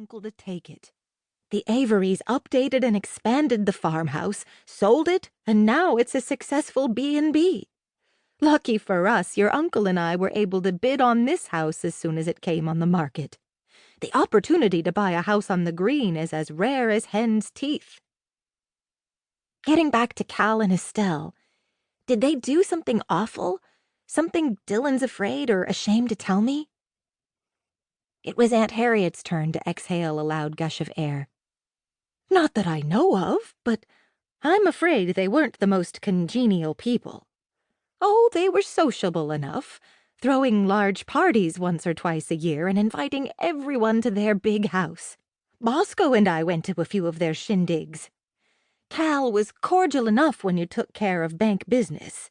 uncle to take it. The Averys updated and expanded the farmhouse, sold it, and now it's a successful B&B. Lucky for us, your uncle and I were able to bid on this house as soon as it came on the market. The opportunity to buy a house on the green is as rare as hen's teeth. Getting back to Cal and Estelle, did they do something awful? Something Dylan's afraid or ashamed to tell me? It was Aunt Harriet's turn to exhale a loud gush of air. Not that I know of, but I'm afraid they weren't the most congenial people. Oh, they were sociable enough, throwing large parties once or twice a year and inviting everyone to their big house. Bosco and I went to a few of their shindigs. Cal was cordial enough when you took care of bank business.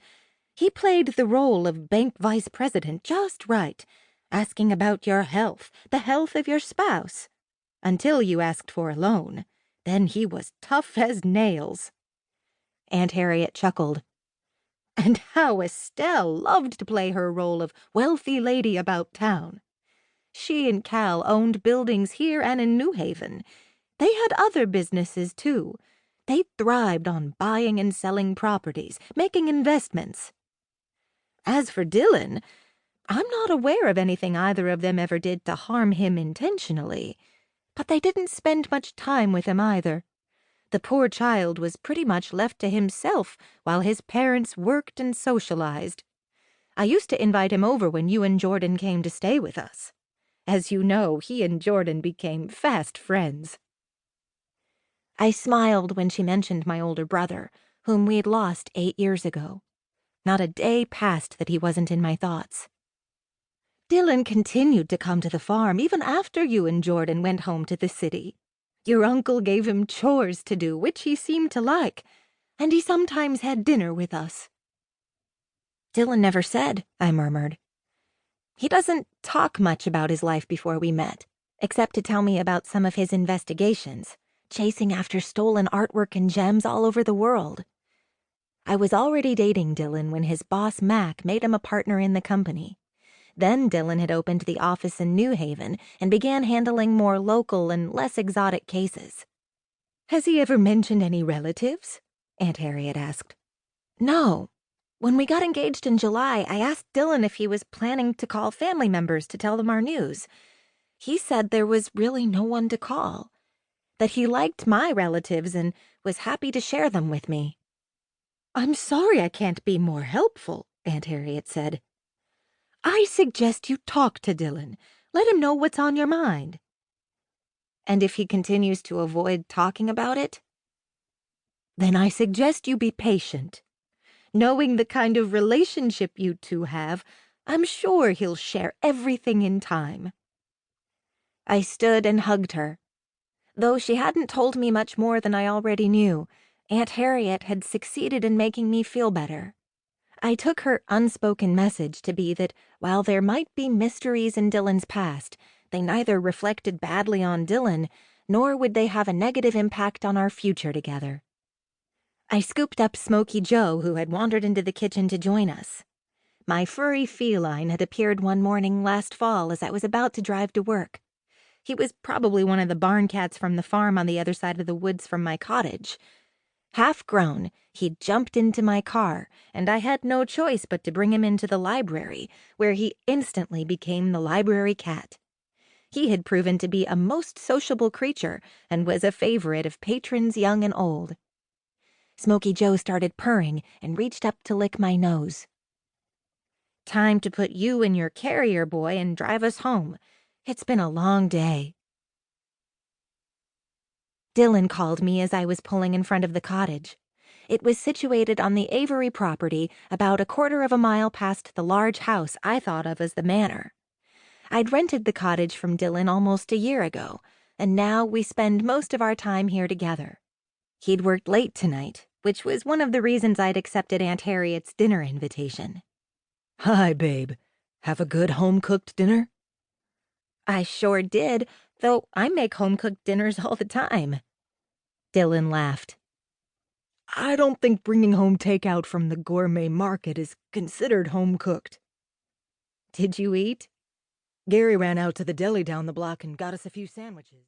He played the role of bank vice president just right, asking about your health, the health of your spouse. Until you asked for a loan. Then he was tough as nails. Aunt Harriet chuckled. And how Estelle loved to play her role of wealthy lady about town. She and Cal owned buildings here and in New Haven. They had other businesses, too. They thrived on buying and selling properties, making investments. As for Dylan, I'm not aware of anything either of them ever did to harm him intentionally. But they didn't spend much time with him either. The poor child was pretty much left to himself while his parents worked and socialized. I used to invite him over when you and Jordan came to stay with us. As you know, he and Jordan became fast friends. I smiled when she mentioned my older brother, whom we'd lost 8 years ago. Not a day passed that he wasn't in my thoughts. Dylan continued to come to the farm even after you and Jordan went home to the city. Your uncle gave him chores to do, which he seemed to like, and he sometimes had dinner with us. Dylan never said, I murmured. He doesn't talk much about his life before we met, except to tell me about some of his investigations, chasing after stolen artwork and gems all over the world. I was already dating Dylan when his boss Mac made him a partner in the company. Then Dylan had opened the office in New Haven and began handling more local and less exotic cases. Has he ever mentioned any relatives? Aunt Harriet asked. No. When we got engaged in July, I asked Dylan if he was planning to call family members to tell them our news. He said there was really no one to call, that he liked my relatives and was happy to share them with me. I'm sorry I can't be more helpful, Aunt Harriet said. I suggest you talk to Dylan. Let him know what's on your mind. And if he continues to avoid talking about it? Then I suggest you be patient. Knowing the kind of relationship you two have, I'm sure he'll share everything in time. I stood and hugged her. Though she hadn't told me much more than I already knew, Aunt Harriet had succeeded in making me feel better. I took her unspoken message to be that while there might be mysteries in Dylan's past, they neither reflected badly on Dylan, nor would they have a negative impact on our future together. I scooped up Smoky Joe, who had wandered into the kitchen to join us. My furry feline had appeared one morning last fall as I was about to drive to work. He was probably one of the barn cats from the farm on the other side of the woods from my cottage. Half grown, he jumped into my car, and I had no choice but to bring him into the library, where he instantly became the library cat. He had proven to be a most sociable creature and was a favorite of patrons young and old. Smoky Joe started purring and reached up to lick my nose. Time to put you in your carrier, boy, and drive us home. It's been a long day. Dylan called me as I was pulling in front of the cottage. It was situated on the Avery property about 1/4 of a mile past the large house I thought of as the manor. I'd rented the cottage from Dylan almost a year ago, and now we spend most of our time here together. He'd worked late tonight, which was one of the reasons I'd accepted Aunt Harriet's dinner invitation. Hi, babe. Have a good home-cooked dinner? I sure did, though I make home-cooked dinners all the time. Dylan laughed. I don't think bringing home takeout from the gourmet market is considered home-cooked. Did you eat? Gary ran out to the deli down the block and got us a few sandwiches.